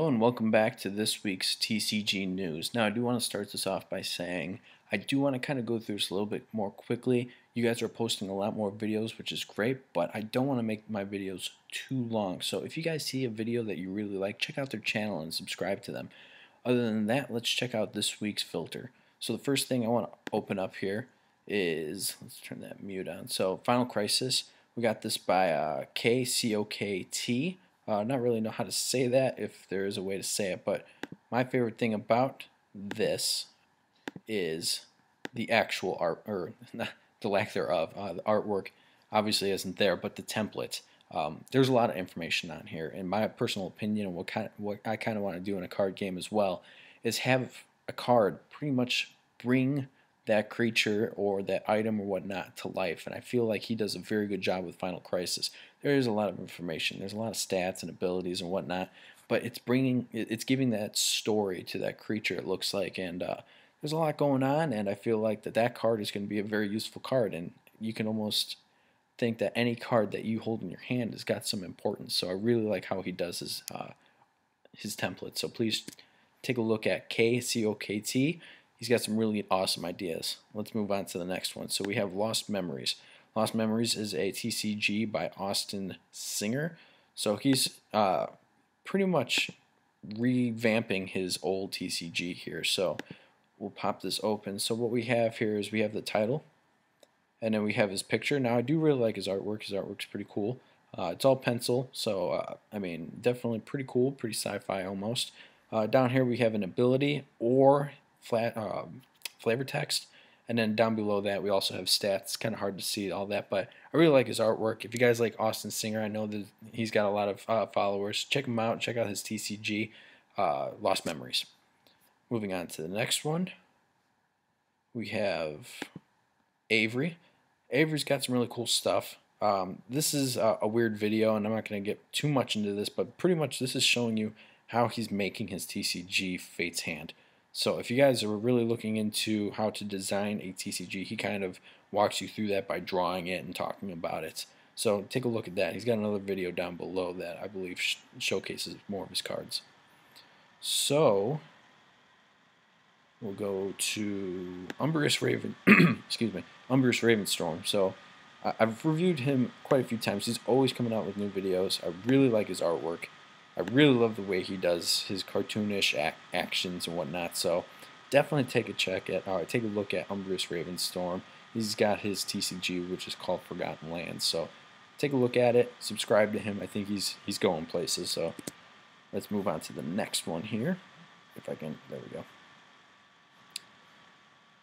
Hello and welcome back to this week's TCG news. Now I do want to start this off by saying I do want to kind of go through this a little bit more quickly. You guys are posting a lot more videos, which is great, but I don't want to make my videos too long. So if you guys see a video that you really like, check out their channel and subscribe to them. Other than that, let's check out this week's filter. So the first thing I want to open up here is, let's turn that mute on. So Final Crisis, we got this by KCOKT. Not really know how to say that, if there is a way to say it, but my favorite thing about this is the actual art, or the lack thereof. The artwork obviously isn't there, but the template. There's a lot of information on here. In my personal opinion, and what I kind of want to do in a card game as well, is have a card pretty much bring that creature or that item or whatnot to life, and I feel like he does a very good job with Final Crisis. There is a lot of information, there's a lot of stats and abilities and whatnot, but it's giving that story to that creature, it looks like, and there's a lot going on, and I feel like that card is going to be a very useful card, and you can almost think that any card that you hold in your hand has got some importance. So I really like how he does his template. So please take a look at KCOKT. He's got some really awesome ideas. Let's move on to the next one. So we have Lost Memories. Lost Memories is a TCG by Austin Singer. So he's pretty much revamping his old TCG here. So we'll pop this open. So what we have here is we have the title, and then we have his picture. Now I do really like his artwork. His artwork's pretty cool. It's all pencil, so I mean, definitely pretty cool, pretty sci-fi almost. Down here we have an ability or flavor text, and then down below that we also have stats. Kind of hard to see all that, but I really like his artwork. If you guys like Austin Singer, I know that he's got a lot of followers. Check him out. Check out his TCG, Lost Memories. Moving on to the next one, we have Avery. Avery's got some really cool stuff. This is a weird video, and I'm not going to get too much into this, but pretty much this is showing you how he's making his TCG Fate's Hand. So if you guys are really looking into how to design a TCG, he kind of walks you through that by drawing it and talking about it. So take a look at that. He's got another video down below that I believe showcases more of his cards. So we'll go to Umbrious Raven, excuse me, Umbrious Ravenstorm. So I've reviewed him quite a few times. He's always coming out with new videos. I really like his artwork. I really love the way he does his cartoonish actions and whatnot. So definitely take a look at Umbrious Ravenstorm. He's got his TCG, which is called Forgotten Lands. So take a look at it. Subscribe to him. I think he's going places. So let's move on to the next one here. If I can, there we go.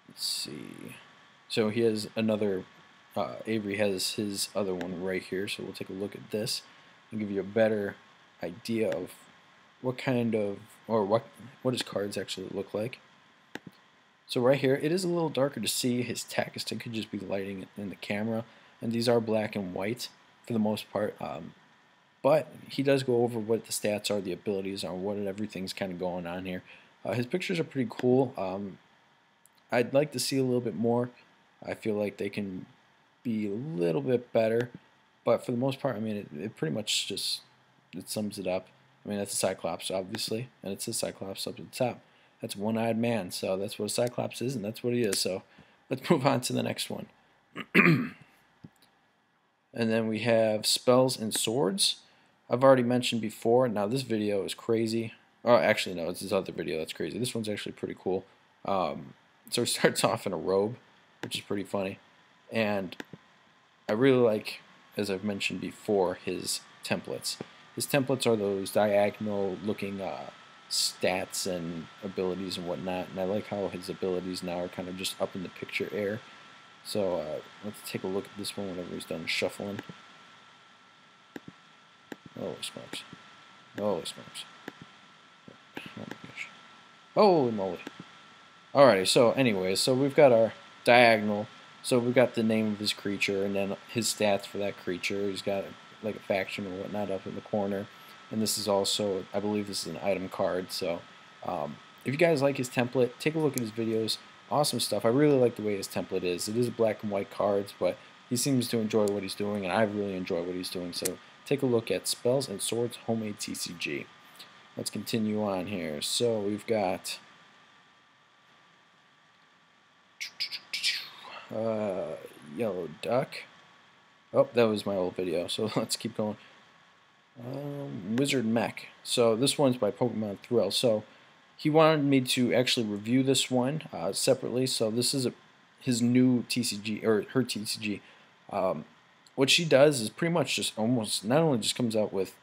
Let's see. So he has another. Avery has his other one right here. So we'll take a look at this and give you a better idea of what kind of, or what his cards actually look like. So right here, it is a little darker to see his text. It could just be lighting in the camera, and these are black and white for the most part. But he does go over what the stats are, the abilities are, what everything's kind of going on here. His pictures are pretty cool. I'd like to see a little bit more. I feel like they can be a little bit better, but for the most part, I mean, it pretty much just sums it up. I mean, that's a Cyclops, obviously, and it's a Cyclops up at the top. That's one-eyed man, so that's what a Cyclops is, and that's what he is. So let's move on to the next one. And then we have Spells and Swords. I've already mentioned before. Now this video is crazy. Oh, actually, no, it's this other video that's crazy. This one's actually pretty cool. So he starts off in a robe, which is pretty funny. And I really like, as I've mentioned before, his templates. His templates are those diagonal-looking stats and abilities and whatnot, and I like how his abilities now are kind of just up in the picture air. So let's take a look at this one whenever he's done shuffling. Holy smokes. Holy smokes. Oh my gosh. Holy moly. Alrighty, so anyways, so we've got our diagonal. So we've got the name of his creature and then his stats for that creature. He's got like a faction or whatnot up in the corner. And this is also, I believe this is an item card. So if you guys like his template, take a look at his videos. Awesome stuff. I really like the way his template is. It is black and white cards, but he seems to enjoy what he's doing, and I really enjoy what he's doing. So take a look at Spells and Swords Homemade TCG. let's continue on here. So we've got yellow duck. Oh, that was my old video, so let's keep going. Wizard Mech. So this one's by Pokemon Thrill. So he wanted me to actually review this one separately. So this is his new TCG, or her TCG. What she does is pretty much just almost not only just comes out with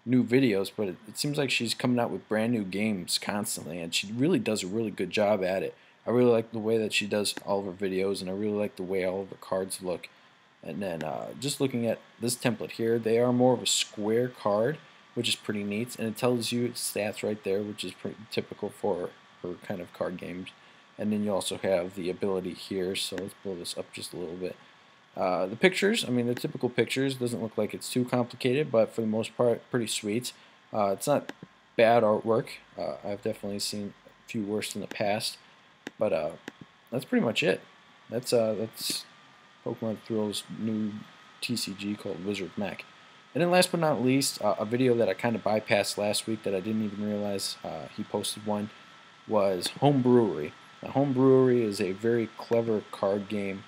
new videos, but it seems like she's coming out with brand new games constantly, and she really does a really good job at it. I really like the way that she does all of her videos, and I really like the way all of her cards look. And then just looking at this template here, they are more of a square card, which is pretty neat, and it tells you its stats right there, which is pretty typical for her kind of card games. And then you also have the ability here, so let's blow this up just a little bit. The pictures, I mean, the typical pictures, doesn't look like it's too complicated, but for the most part, pretty sweet. It's not bad artwork. I've definitely seen a few worse in the past, but that's pretty much it. That's Pokemon Thrill's new TCG called Wizard Mech. And then last but not least, a video that I kind of bypassed last week that I didn't even realize he posted one was Home Brewery. Now, Home Brewery is a very clever card game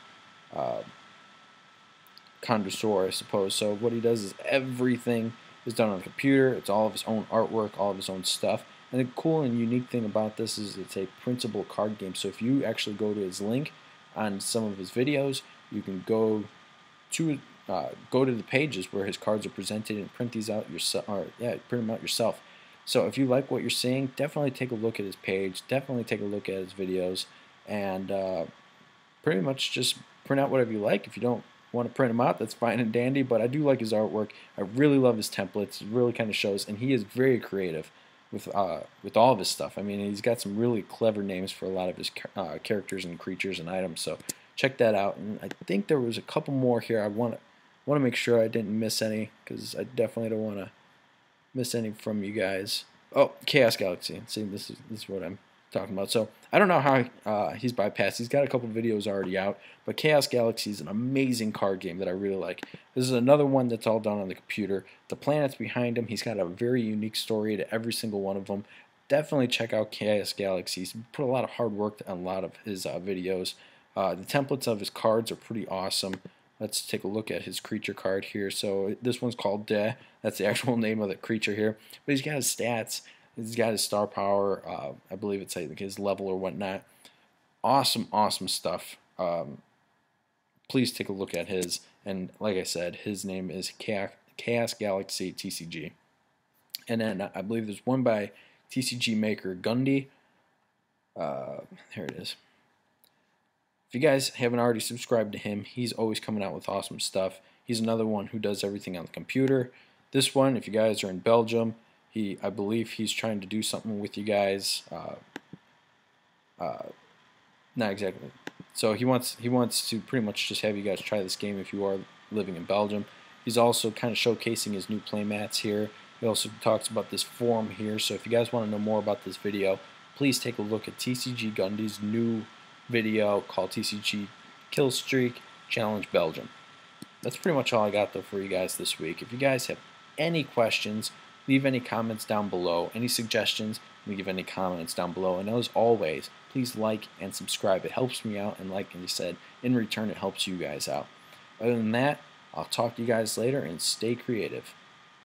connoisseur, I suppose. So what he does is everything is done on the computer. It's all of his own artwork, all of his own stuff. And the cool and unique thing about this is it's a printable card game. So if you actually go to his link on some of his videos, you can go to the pages where his cards are presented and print these out yourself. Or yeah, print them out yourself. So if you like what you're seeing, definitely take a look at his page. Definitely take a look at his videos, and pretty much just print out whatever you like. If you don't want to print them out, that's fine and dandy, but I do like his artwork. I really love his templates. It really kind of shows, and he is very creative with all of his stuff. I mean, he's got some really clever names for a lot of his characters and creatures and items, so check that out. And I think there was a couple more here. I want to make sure I didn't miss any, because I definitely don't want to miss any from you guys. Oh, Chaos Galaxy. See, this is what I'm talking about. So I don't know how he's bypassed. He's got a couple videos already out, but Chaos Galaxy is an amazing card game that I really like. This is another one that's all done on the computer. The planets behind him, he's got a very unique story to every single one of them. Definitely check out Chaos Galaxy. He's put a lot of hard work on a lot of his videos. The templates of his cards are pretty awesome. Let's take a look at his creature card here. So this one's called De. That's the actual name of the creature here. But he's got his stats. He's got his star power. I believe it's like his level or whatnot. Awesome, awesome stuff. Please take a look at his. And like I said, his name is Chaos Galaxy TCG. And then I believe there's one by TCG maker Gundy. There it is. If you guys haven't already subscribed to him, he's always coming out with awesome stuff. He's another one who does everything on the computer. This one, if you guys are in Belgium, I believe he's trying to do something with you guys. Not exactly. So he wants to pretty much just have you guys try this game if you are living in Belgium. He's also kind of showcasing his new playmats here. He also talks about this forum here. So if you guys want to know more about this video, please take a look at TCG Gundy's new video called TCG Killstreak Challenge Belgium. That's pretty much all I got though for you guys this week. If you guys have any questions, leave any comments down below. Any suggestions, leave any comments down below. And as always, please like and subscribe. It helps me out, and like I said, in return it helps you guys out. Other than that, I'll talk to you guys later, and stay creative.